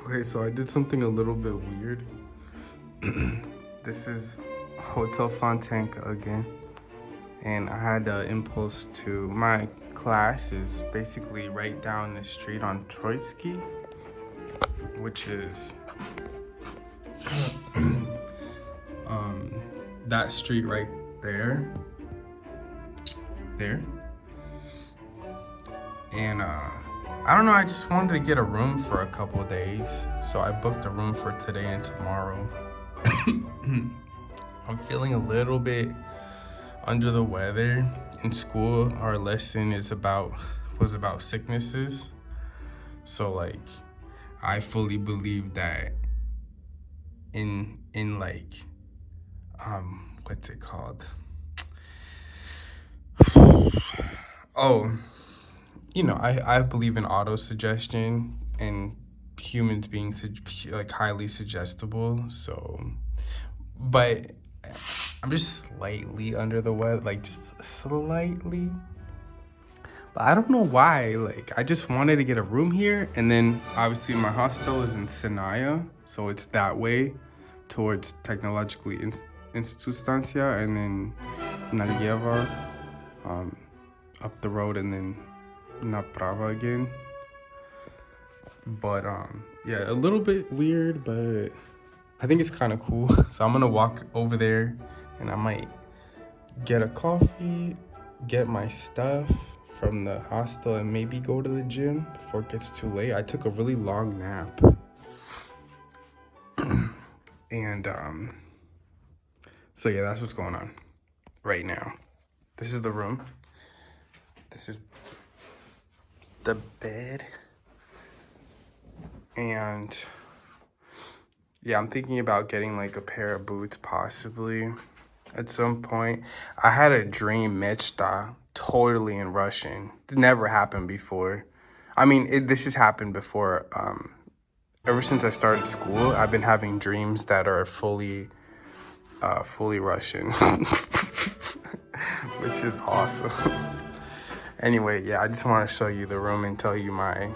Okay, so I did something a little bit weird. This is Hotel Fontanka again. And I had the impulse to, my class is basically right down the street on Troitsky, which is that street right there. And I don't know, I just wanted to get a room for a couple of days. So I booked a room for today and tomorrow. I'm feeling a little bit under the weather. In school, our lesson was about sicknesses. So like, I fully believe that in like, what's it called? Oh, you know, I believe in auto-suggestion and humans being like highly suggestible. So, but I'm just slightly under the weather, like just slightly. But I don't know why, like I just wanted to get a room here, and then obviously my hostel is in Sinaya, so it's that way towards technologically Institustancia, and then Nalieva, up the road, and then Naprava again. But yeah, a little bit weird, but I think it's kind of cool. So I'm gonna walk over there and I might get a coffee, get my stuff from the hostel, and maybe go to the gym before it gets too late. I took a really long nap. And so yeah, that's what's going on right now. This is the room. This is the bed. And yeah, I'm thinking about getting like a pair of boots possibly at some point. I had a dream mechta totally in Russian. It never happened before. I mean, this has happened before. Ever since I started school, I've been having dreams that are fully Russian, which is awesome. Anyway, yeah, I just want to show you the room and tell you my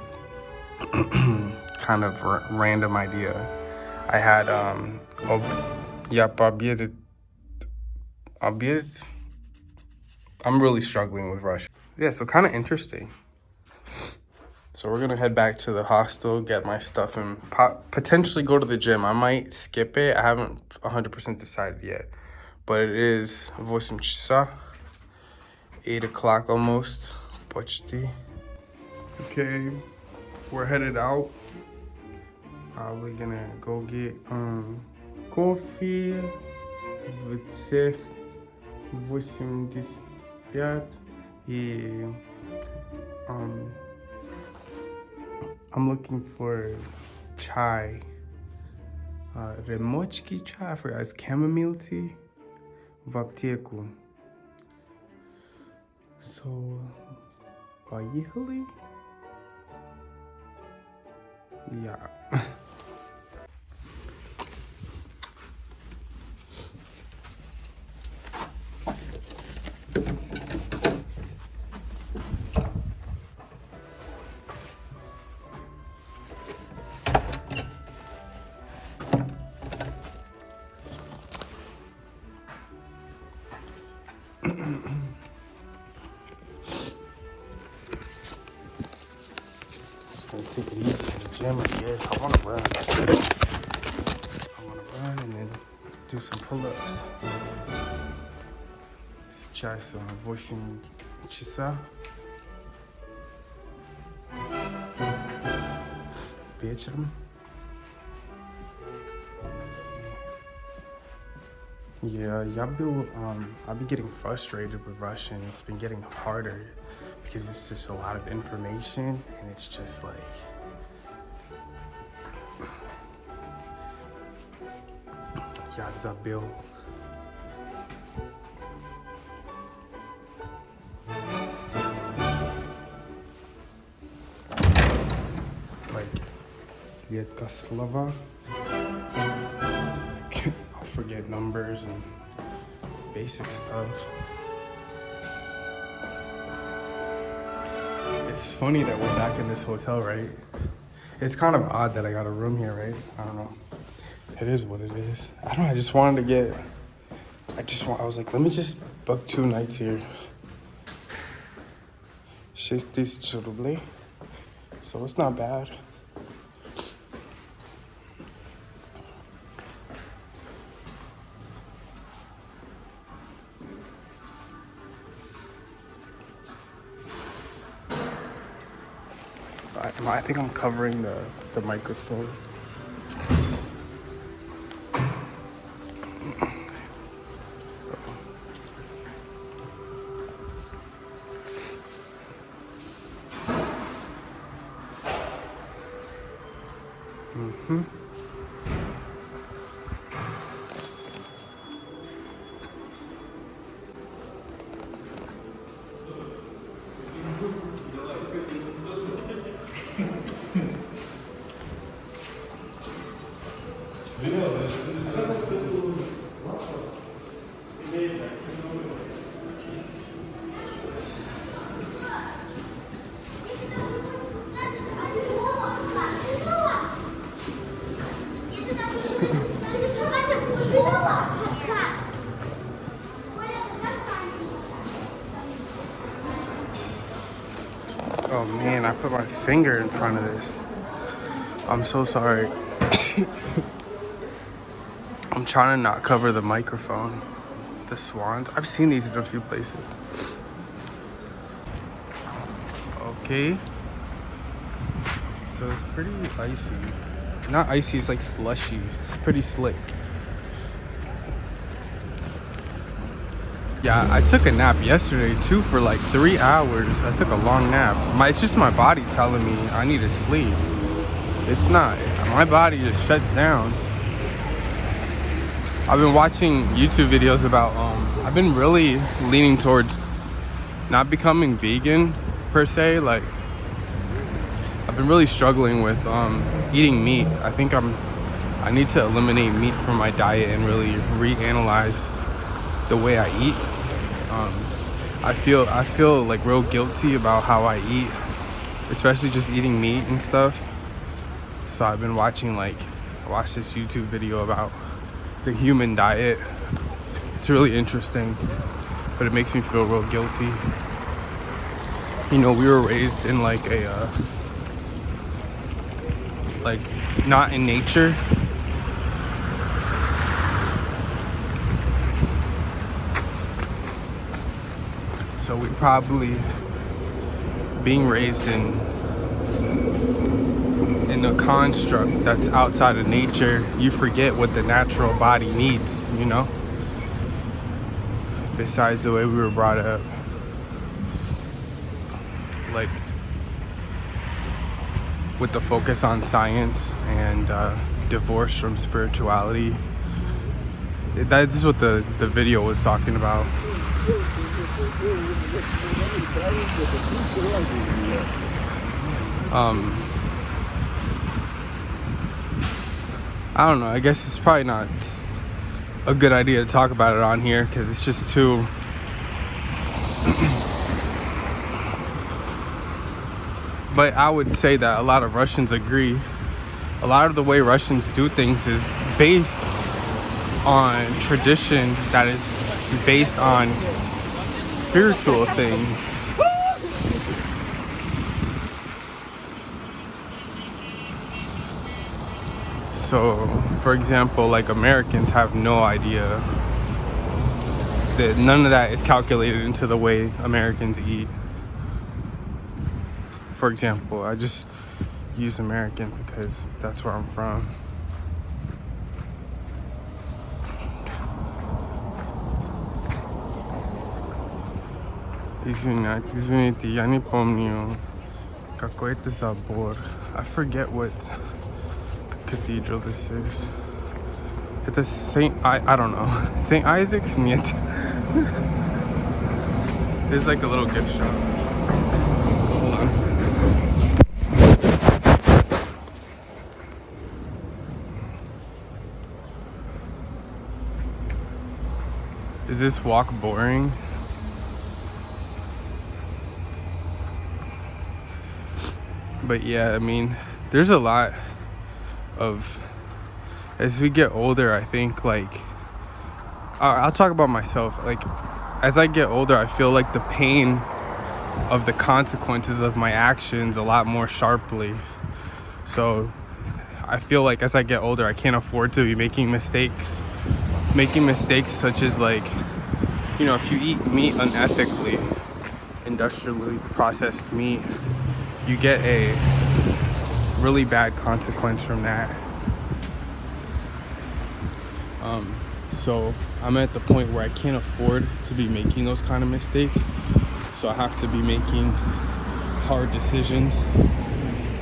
kind of random idea. I had I'm really struggling with Russian. Yeah, so kind of interesting. So we're gonna head back to the hostel, get my stuff, and potentially go to the gym. I might skip it. I haven't 100% decided yet, but it is 8 часа, 8 o'clock almost. Почти. Okay, we're headed out. Probably gonna go get coffee в цех 85 и I'm looking for chai, remochki chai, I forgot, it's chamomile tea в аптеку. So, поехали? Yeah. Just gonna take it easy in the gym, I guess. I wanna run and then do some pull-ups. Сейчас 8 часа. Вечером. Yeah, I've been getting frustrated with Russian. It's been getting harder because it's just a lot of information, and it's just like, я забыл. Like, редко слова. I'll forget numbers and basic stuff. It's funny that we're back in this hotel, right? It's kind of odd that I got a room here, right? I don't know. It is what it is. I don't know. I just wanted to get. I was like, let me just book 2 nights here. 6,000 rublei. So it's not bad. I think I'm covering the microphone. Oh man, I put my finger in front of this. I'm so sorry. I'm trying to not cover the microphone. The swans. I've seen these in a few places. Okay. So it's pretty icy. Not icy, it's like slushy. It's pretty slick. Yeah, I took a nap yesterday too for like 3 hours. I took a long nap. It's just my body telling me I need to sleep. It's not. My body just shuts down. I've been watching YouTube videos about, I've been really leaning towards not becoming vegan per se. Like, I've been really struggling with eating meat. I think I need to eliminate meat from my diet and really reanalyze the way I eat. I feel like real guilty about how I eat, especially just eating meat and stuff. So I've been watching I watched this YouTube video about the human diet. It's really interesting, but it makes me feel real guilty. You know, we were raised in like a not in nature. So we probably being raised in a construct that's outside of nature, you forget what the natural body needs, you know? Besides the way we were brought up. Like, with the focus on science and divorce from spirituality. This is what the video was talking about. I don't know, I guess it's probably not a good idea to talk about it on here because it's just too but I would say that a lot of Russians agree. A lot of the way Russians do things is based on tradition that is based on spiritual things. So, for example, like Americans have no idea that none of that is calculated into the way Americans eat. For example, I just use American because that's where I'm from. Извините, я не помню какой-то собор. I forget what cathedral this is. Это I don't know. St. Isaac's? Нет. It's like a little gift shop. Hold on. Is this walk boring? But yeah, I mean, there's a lot of, as we get older, I think, like, I'll talk about myself. Like, as I get older, I feel like the pain of the consequences of my actions a lot more sharply. So I feel like as I get older, I can't afford to be making mistakes such as, like, you know, if you eat meat unethically, industrially processed meat, you get a really bad consequence from that. So I'm at the point where I can't afford to be making those kind of mistakes. So I have to be making hard decisions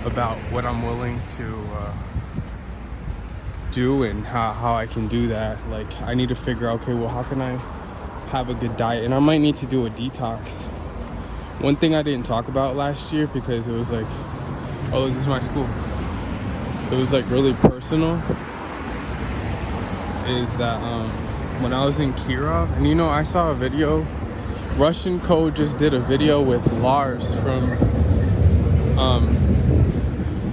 about what I'm willing to do and how I can do that. Like, I need to figure out, okay, well, how can I have a good diet? And I might need to do a detox. One thing I didn't talk about last year, because it was like, oh, look, this is my school. It was like really personal, is that when I was in Kirov, and you know, I saw a video, Russian Code just did a video with Lars from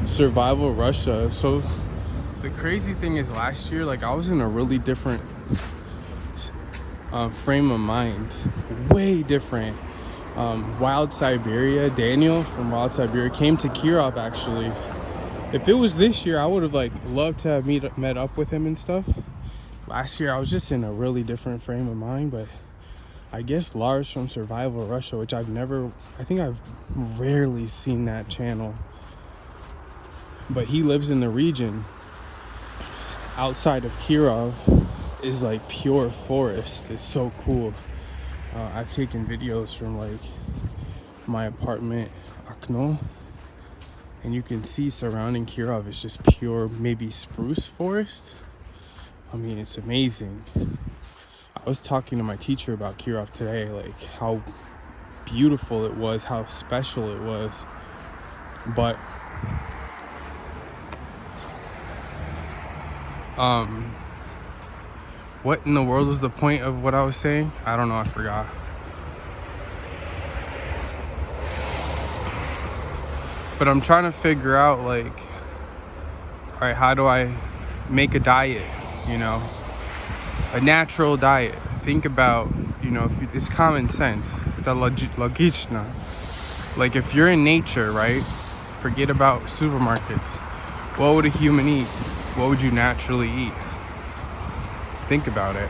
Survival Russia. So the crazy thing is, last year, like, I was in a really different frame of mind, way different. Wild Siberia, Daniel from Wild Siberia came to Kirov, actually. If it was this year, I would have, like, loved to have met up with him and stuff. Last year, I was just in a really different frame of mind. But I guess Lars from Survival Russia, which I think I've rarely seen that channel, but he lives in the region outside of Kirov, is like pure forest. It's so cool. I've taken videos from, like, my apartment Akno, and you can see surrounding Kirov is just pure, maybe spruce forest. I mean, it's amazing. I was talking to my teacher about Kirov today, like, how beautiful it was, how special it was. But what in the world was the point of what I was saying? I don't know, I forgot. But I'm trying to figure out, like, all right, how do I make a diet, you know? A natural diet. Think about, you know, it's common sense. Logiczna. Like, if you're in nature, right? Forget about supermarkets. What would a human eat? What would you naturally eat? Think about it.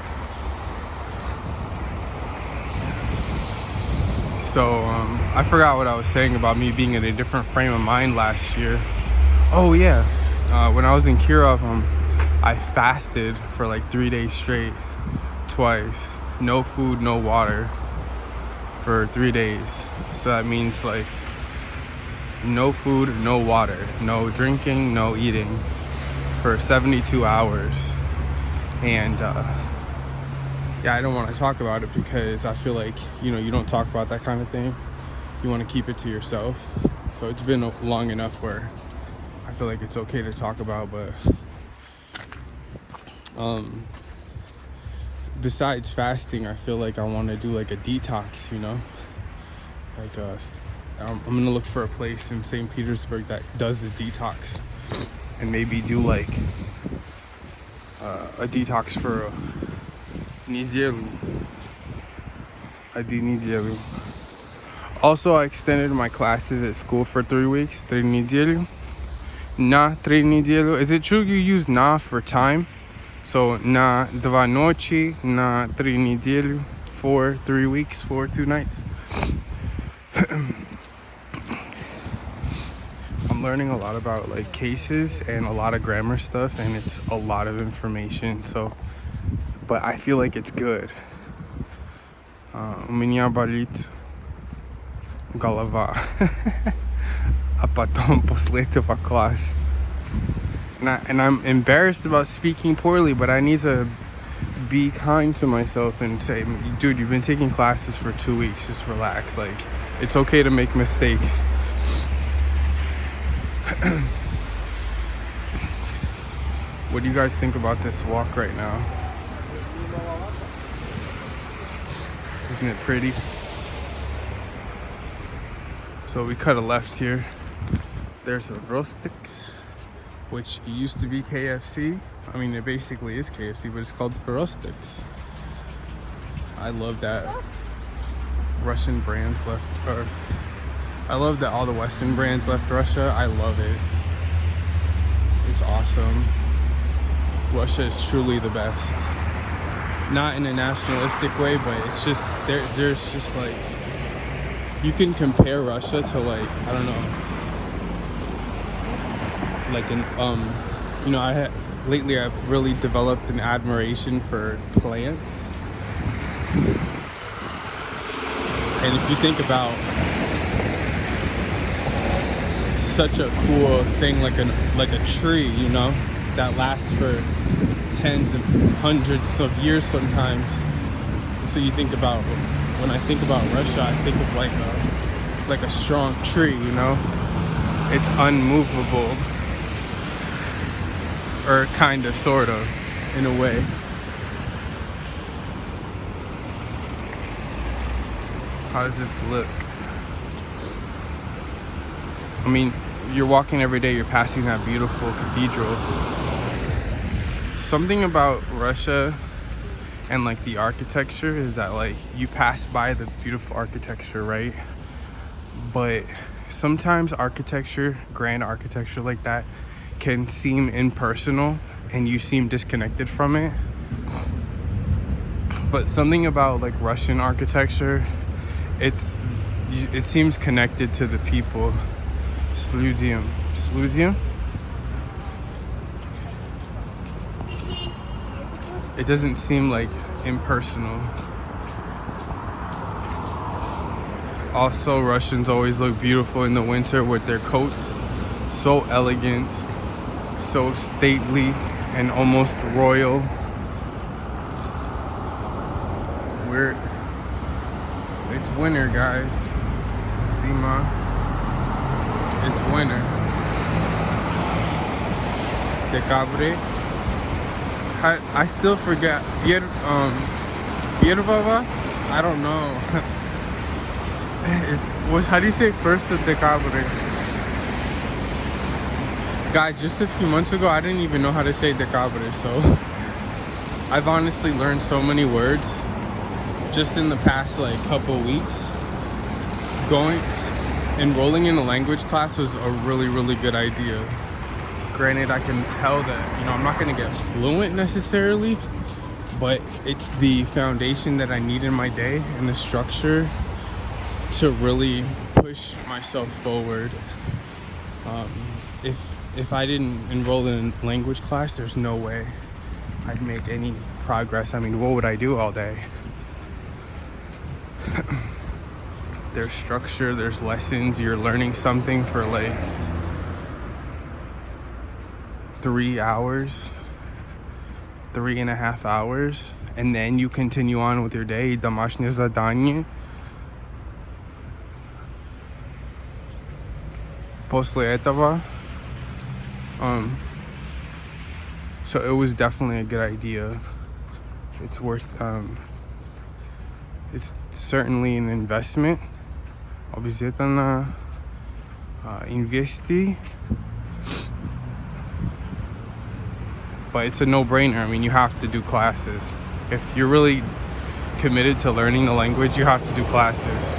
So, I forgot what I was saying about me being in a different frame of mind last year. Oh, yeah. When I was in Kirov, I fasted for like 3 days straight, twice. No food, no water for 3 days. So that means, like, no food, no water, no drinking, no eating for 72 hours. And yeah, I don't want to talk about it because I feel like, you know, you don't talk about that kind of thing. You want to keep it to yourself. So it's been long enough where I feel like it's okay to talk about. But besides fasting, I feel like I want to do like a detox, you know, like I'm gonna look for a place in St. Petersburg that does the detox, and maybe do like a detox for a neděľu. Also, I extended my classes at school for 3 weeks. 3 neděľu. Na 3 neděľu. Is it true you use na for time? So na 2 noci, na 3 neděľu, for 3 weeks, for 2 nights. I'm learning a lot about like cases and a lot of grammar stuff, and it's a lot of information. So, but I feel like it's good. У меня болит голова, а потом после этого класс. And I'm embarrassed about speaking poorly, but I need to be kind to myself and say, dude, you've been taking classes for 2 weeks, just relax. Like, it's okay to make mistakes. What do you guys think about this walk right now? Isn't it pretty? So we cut a left here, There's a Rostix, which used to be KFC. I mean, it basically is KFC, but it's called Rostix. I love that Russian brands left, or I love that all the Western brands left Russia. I love it. It's awesome. Russia is truly the best. Not in a nationalistic way, but it's just there's just like, you can compare Russia to like, I don't know, like an lately I've really developed an admiration for plants. And if you think about such a cool thing like a tree, you know, that lasts for tens and hundreds of years sometimes. So you think about, when I think about Russia, I think of like a strong tree, you know? It's unmovable, or kind of, sort of, in a way. How does this look? I mean, you're walking every day, you're passing that beautiful cathedral. Something about Russia and like the architecture is that like you pass by the beautiful architecture, right? But sometimes architecture, grand architecture like that, can seem impersonal and you seem disconnected from it. But something about like Russian architecture, it seems connected to the people. Sludium? It doesn't seem like impersonal. Also, Russians always look beautiful in the winter with their coats. So elegant, so stately, and almost royal. It's winter, guys. Zima. It's winter. Dekabre. I still forget. Yerbava? I don't know. How do you say first of Dekabre? Guys, just a few months ago, I didn't even know how to say Dekabre, so I've honestly learned so many words just in the past like couple weeks. Enrolling in a language class was a really, really good idea. Granted, I can tell that, you know, I'm not going to get fluent necessarily, but it's the foundation that I need in my day and the structure to really push myself forward. If I didn't enroll in a language class, there's no way I'd make any progress. I mean, what would I do all day? There's structure, there's lessons, you're learning something for like 3 hours, 3.5 hours, and then you continue on with your day. Домашнее задание. После этого. So it was definitely a good idea. It's worth, it's certainly an investment. Обязательно инвести. But it's a no-brainer. I mean, you have to do classes. If you're really committed to learning the language, you have to do classes.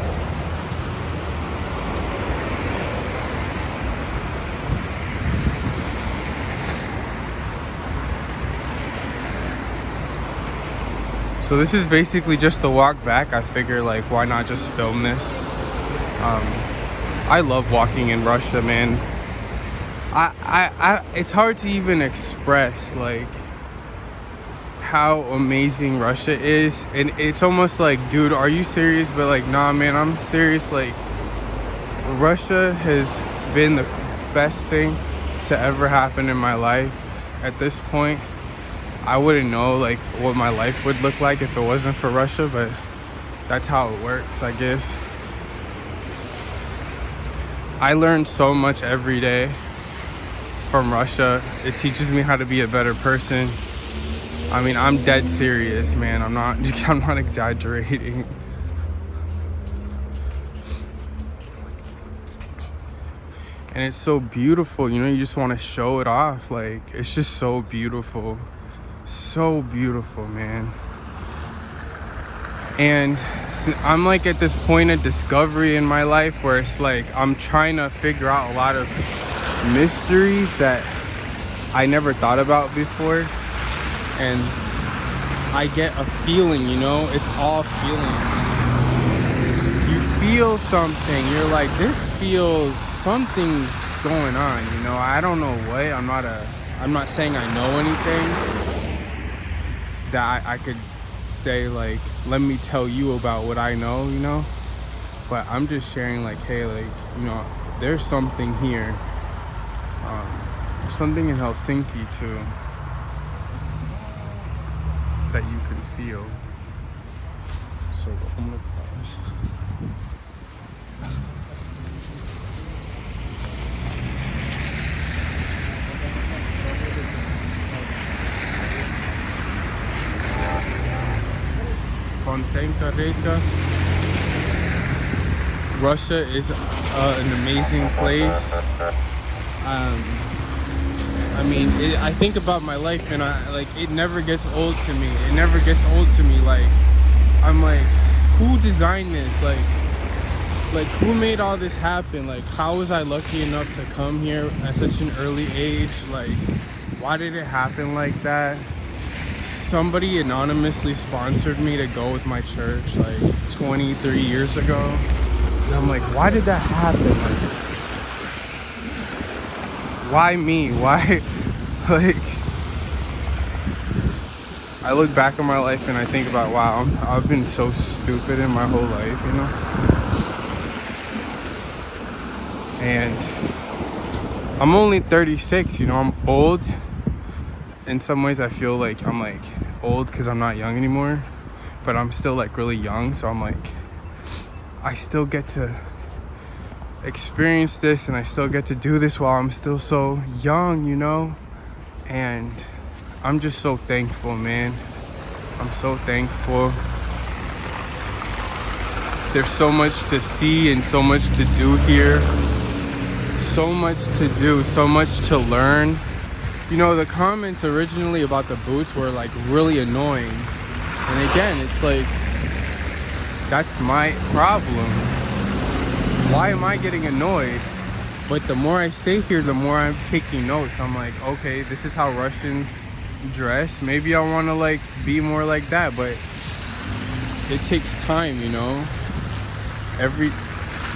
So this is basically just the walk back. I figure, like, why not just film this? I love walking in Russia, man. It's hard to even express like how amazing Russia is, and it's almost like, dude, are you serious? But like, nah, man, I'm serious. Like, Russia has been the best thing to ever happen in my life. At this point, I wouldn't know like what my life would look like if it wasn't for Russia, but that's how it works, I guess. I learn so much every day from Russia. It teaches me how to be a better person. I mean, I'm dead serious, man. I'm not exaggerating. and it's so beautiful, you know. You just want to show it off. Like, it's just so beautiful, man. And I'm like at this point of discovery in my life where it's like I'm trying to figure out a lot of mysteries that I never thought about before. And I get a feeling, you know, it's all feelings. You feel something, you're like, this feels, something's going on, you know. I don't know what. I'm not saying I know anything that I could say, like, let me tell you about what I know, you know. But I'm just sharing, like, hey, like, you know, there's something here. Something in Helsinki too that you can feel. So I'm gonna pause. Fontainka Reka. Russia is an amazing place. I mean, I think about my life, and it never gets old to me. It never gets old to me. Like, I'm like, who designed this? Like who made all this happen? Like, how was I lucky enough to come here at such an early age? Like, why did it happen like that? Somebody anonymously sponsored me to go with my church like 23 years ago. And I'm like, why did that happen? Like, why me? Why? Like, I look back on my life and I think about, wow, I've been so stupid in my whole life, you know? And I'm only 36, you know, I'm old. In some ways I feel like I'm like old because I'm not young anymore, but I'm still like really young. So I'm like, I still get to experience this, and I still get to do this while I'm still so young, you know. And I'm just so thankful, man. I'm so thankful. There's so much to see and so much to do here. So much to do, so much to learn. You know, the comments originally about the boots were like really annoying. And again, it's like, that's my problem. Why am I getting annoyed? But the more I stay here, the more I'm taking notes. I'm like, okay, this is how Russians dress. Maybe I want to like be more like that, but it takes time, you know.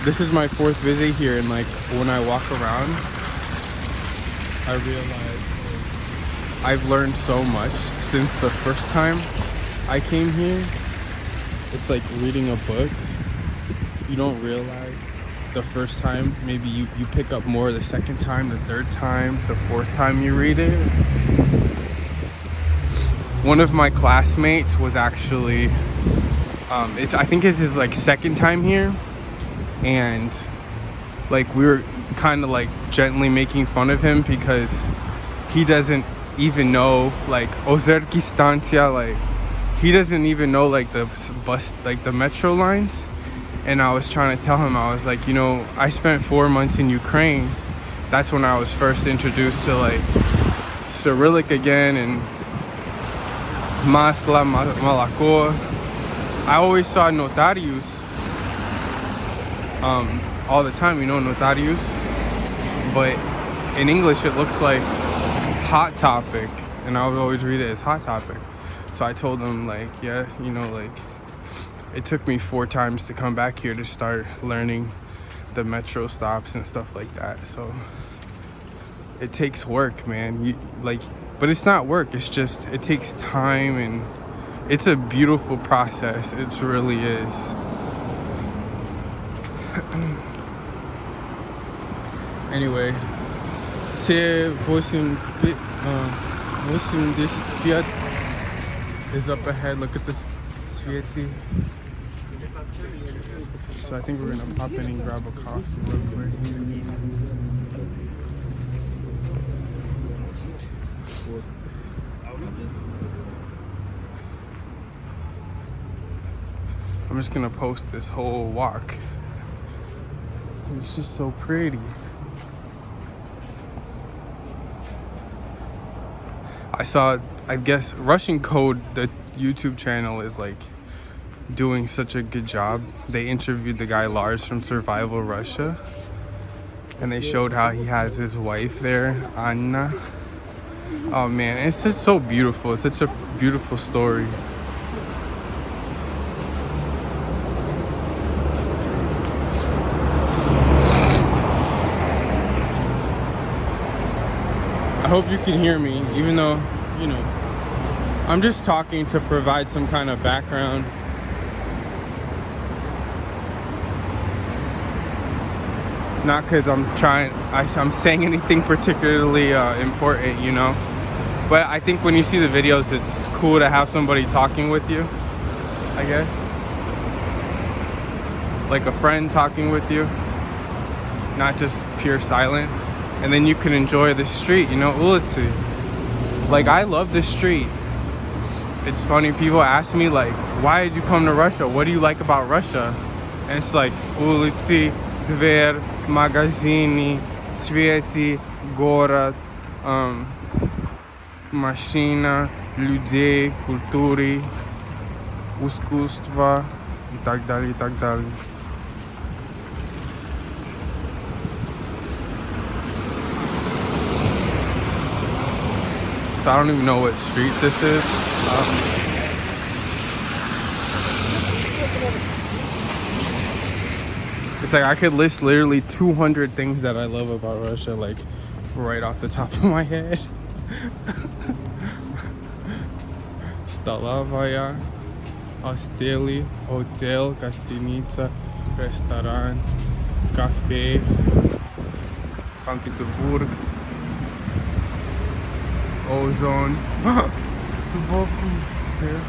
This is my 4th visit here, and like when I walk around, I realize I've learned so much since the first time I came here. It's like reading a book. You don't realize the first time, maybe you pick up more the second time, the 3rd time, the 4th time you read it. One of my classmates was actually, I think it's his like 2nd time here, and like we were kind of like gently making fun of him because he doesn't even know like Ozerki Stancia, like he doesn't even know like the bus, like the metro lines. And I was trying to tell him, I was like, you know, I spent 4 months in Ukraine. That's when I was first introduced to like Cyrillic again and Masla, Malakor. I always saw Notarius all the time, you know, Notarius. But in English it looks like Hot Topic, and I would always read it as Hot Topic. So I told him like, yeah, you know, like it took me 4 times to come back here to start learning the metro stops and stuff like that. So it takes work, man. But it's not work, it's just, it takes time, and it's a beautiful process. It really is. Anyway, T 85 is up ahead. Look at this Svieti. So I think we're gonna pop in and grab a coffee real quick. I'm just gonna post this whole walk. It's just so pretty. I saw, I guess, Russian Code, the YouTube channel, is like doing such a good job. They interviewed the guy Lars from Survival Russia, and they showed how he has his wife there, Anna. Oh man, it's just so beautiful. It's such a beautiful story. I hope you can hear me, even though, you know, I'm just talking to provide some kind of background. Not because I'm saying anything particularly important, you know. But I think when you see the videos, it's cool to have somebody talking with you, I guess. Like a friend talking with you, not just pure silence. And then you can enjoy the street, you know, Ulici. Like, I love this street. It's funny, people ask me, like, why did you come to Russia? What do you like about Russia? And it's like, Ulici, Dver, magazini, cvjeti, город, машина, людей, культуры, искусство и так далее, и так далее. So I don't even know what street this is. It's like I could list literally 200 things that I love about Russia, like right off the top of my head. Stolovaya, hosteli, hotel, гостиница, ресторан, cafe, St. Petersburg, ozone. Suboku. Yeah.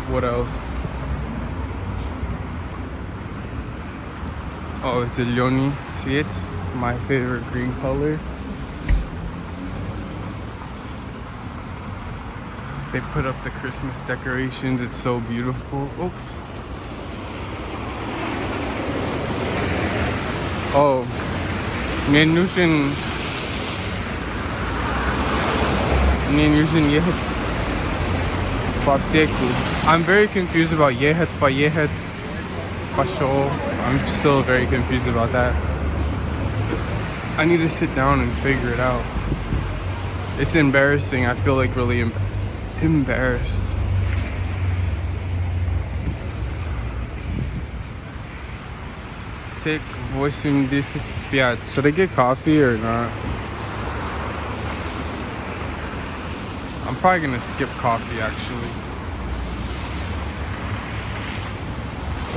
What else? Oh, zелёный цвет, my favorite green color. They put up the Christmas decorations. It's so beautiful. Oops. Oh, мне нужен ехать в аптеку. I'm very confused about ехать, поехать, пошел. I'm still very confused about that. I need to sit down and figure it out. It's embarrassing. I feel like really embarrassed. Sick 85. Should I get coffee or not? I'm probably gonna skip coffee actually.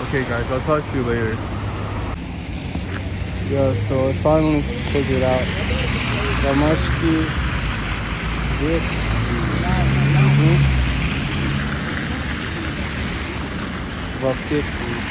Okay guys, I'll talk to you later. Yeah, so I finally figured out Damashki в аптеку.